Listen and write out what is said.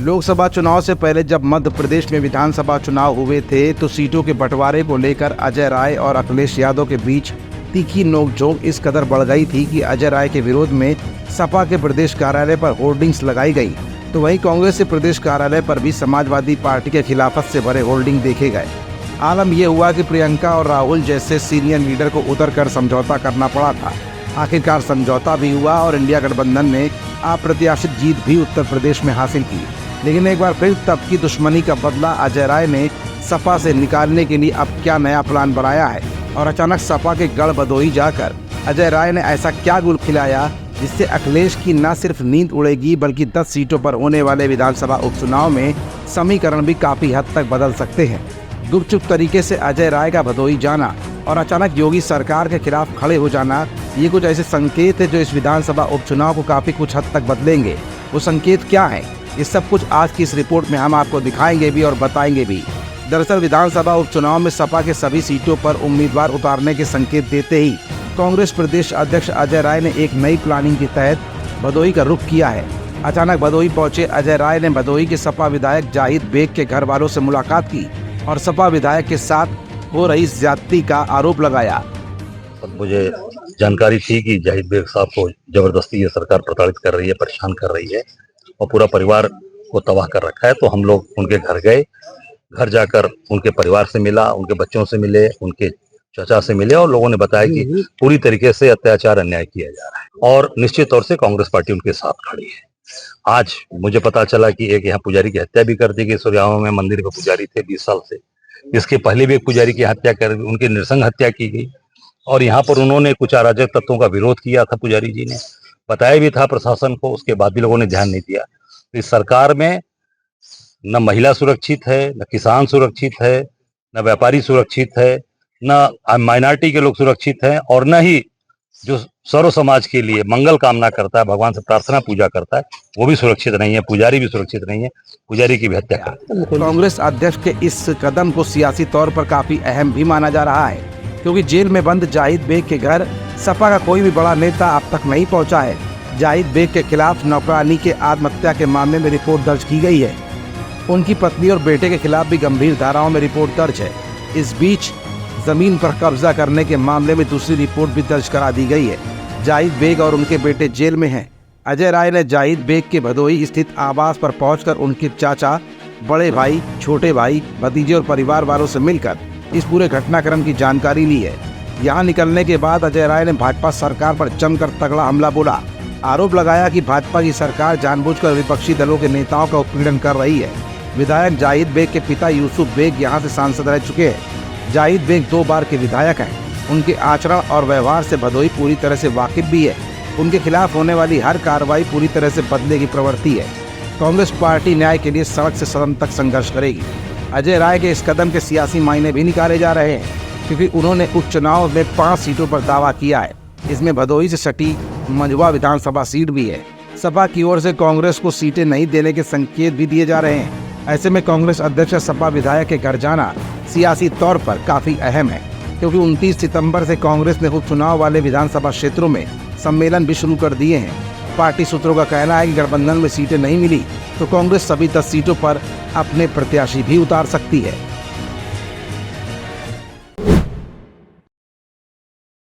लोकसभा चुनाव से पहले जब मध्य प्रदेश में विधानसभा चुनाव हुए थे तो सीटों के बंटवारे को लेकर अजय राय और अखिलेश यादव के बीच तीखी नोकझोंक इस कदर बढ़ गई थी कि अजय राय के विरोध में सपा के प्रदेश कार्यालय पर होर्डिंग्स लगाई गई, तो वहीं कांग्रेस के प्रदेश कार्यालय पर भी समाजवादी पार्टी के खिलाफत से भरे होर्डिंग देखे गए। आलम यह हुआ कि प्रियंका और राहुल जैसे सीनियर लीडर को उतर कर समझौता करना पड़ा था। आखिरकार समझौता भी हुआ और इंडिया गठबंधन ने अप्रत्याशित जीत भी उत्तर प्रदेश में हासिल की। लेकिन एक बार फिर तब की दुश्मनी का बदला अजय राय ने सपा से निकालने के लिए अब क्या नया प्लान बनाया है और अचानक सपा के गढ़ भदोही जाकर अजय राय ने ऐसा क्या गुल खिलाया जिससे अखिलेश की न सिर्फ नींद उड़ेगी बल्कि 10 सीटों पर होने वाले विधानसभा उपचुनाव में समीकरण भी काफी हद तक बदल सकते हैं। गुपचुप तरीके से अजय राय का भदोही जाना और अचानक योगी सरकार के खिलाफ खड़े हो जाना, ये कुछ ऐसे संकेत है जो इस विधानसभा उपचुनाव को काफी कुछ हद तक बदलेंगे। वो संकेत क्या है, ये सब कुछ आज की इस रिपोर्ट में हम आपको दिखाएंगे भी और बताएंगे भी। दरअसल विधानसभा उपचुनाव में सपा के सभी सीटों पर उम्मीदवार उतारने के संकेत देते ही कांग्रेस प्रदेश अध्यक्ष अजय राय ने एक नई प्लानिंग के तहत भदोही का रुख किया है। अचानक भदोही पहुंचे अजय राय ने भदोही के सपा विधायक जाहिद बेग के घर वालों से मुलाकात की और सपा विधायक के साथ हो रही ज्यादती का आरोप लगाया। मुझे जानकारी थी कि जाहिद बेग साहब को जबरदस्ती ये सरकार प्रताड़ित कर रही है, परेशान कर रही है और पूरा परिवार को तबाह कर रखा है। तो हम लोग उनके घर गए, घर जाकर उनके परिवार से मिला, उनके बच्चों से मिले, उनके चाचा से मिले और लोगों ने बताया कि पूरी तरीके से अत्याचार अन्याय किया जा रहा है और निश्चित तौर से कांग्रेस पार्टी उनके साथ खड़ी है। आज मुझे पता चला कि एक यहाँ पुजारी की हत्या भी कर दी गई। सूर्यावा में मंदिर में पुजारी थे 20 साल से, इसके पहले भी एक पुजारी की हत्या कर उनकी नृशंस हत्या की गई और यहाँ पर उन्होंने कुछ अराजक तत्वों का विरोध किया था। पुजारी जी ने बताया भी था प्रशासन को, उसके बाद भी लोगों ने ध्यान नहीं दिया। इस सरकार में न महिला सुरक्षित है, न किसान सुरक्षित है, न व्यापारी सुरक्षित है, न माइनॉरिटी के लोग सुरक्षित हैं और न ही जो सर्व समाज के लिए मंगल कामना करता है, भगवान से प्रार्थना पूजा करता है, वो भी सुरक्षित नहीं है। पुजारी भी सुरक्षित नहीं है, पुजारी की भी हत्या करता है। कांग्रेस अध्यक्ष के इस कदम को सियासी तौर पर काफी अहम भी माना जा रहा है, क्योंकि जेल में बंद जाहिद बेग के घर सपा का कोई भी बड़ा नेता अब तक नहीं पहुंचा है। जाहिद बेग के खिलाफ नौकरानी के आत्महत्या के मामले में रिपोर्ट दर्ज की गई है। उनकी पत्नी और बेटे के खिलाफ भी गंभीर धाराओं में रिपोर्ट दर्ज है। इस बीच जमीन पर कब्जा करने के मामले में दूसरी रिपोर्ट भी दर्ज करा दी गई है। जाहिद बेग और उनके बेटे जेल में हैं। अजय राय ने जाहिद बेग के भदोही स्थित आवास पर पहुंचकर उनके चाचा, बड़े भाई, छोटे भाई, भतीजे और परिवार वालों से मिलकर इस पूरे घटनाक्रम की जानकारी ली है। यहाँ निकलने के बाद अजय राय ने भाजपा सरकार पर जमकर तगड़ा हमला बोला। आरोप लगाया कि भाजपा की सरकार जानबूझकर विपक्षी दलों के नेताओं का उत्पीड़न कर रही है। विधायक जाहिद बेग के पिता यूसुफ बेग यहाँ से सांसद रह चुके हैं। जाहिद बेग 2 बार के विधायक हैं। उनके आचरण और व्यवहार से भदोही पूरी तरह से वाकिफ भी है। उनके खिलाफ होने वाली हर कार्रवाई पूरी तरह से बदले की प्रवृत्ति है। कांग्रेस पार्टी न्याय के लिए सड़क से सदन तक संघर्ष करेगी। अजय राय के इस कदम के सियासी मायने भी निकाले जा रहे हैं, क्योंकि उन्होंने उपचुनाव में 5 सीटों पर दावा किया है। इसमें भदोही से सटी मंझवा विधानसभा सीट भी है। सपा की ओर से कांग्रेस को सीटें नहीं देने के संकेत भी दिए जा रहे हैं। ऐसे में कांग्रेस अध्यक्ष सपा विधायक के घर जाना सियासी तौर पर काफी अहम है, क्योंकि 29 सितंबर से कांग्रेस ने उपचुनाव वाले विधानसभा क्षेत्रों में सम्मेलन भी शुरू कर दिए हैं। पार्टी सूत्रों का कहना है कि गठबंधन में सीटें नहीं मिली तो कांग्रेस सभी 10 सीटों पर अपने प्रत्याशी भी उतार सकती है।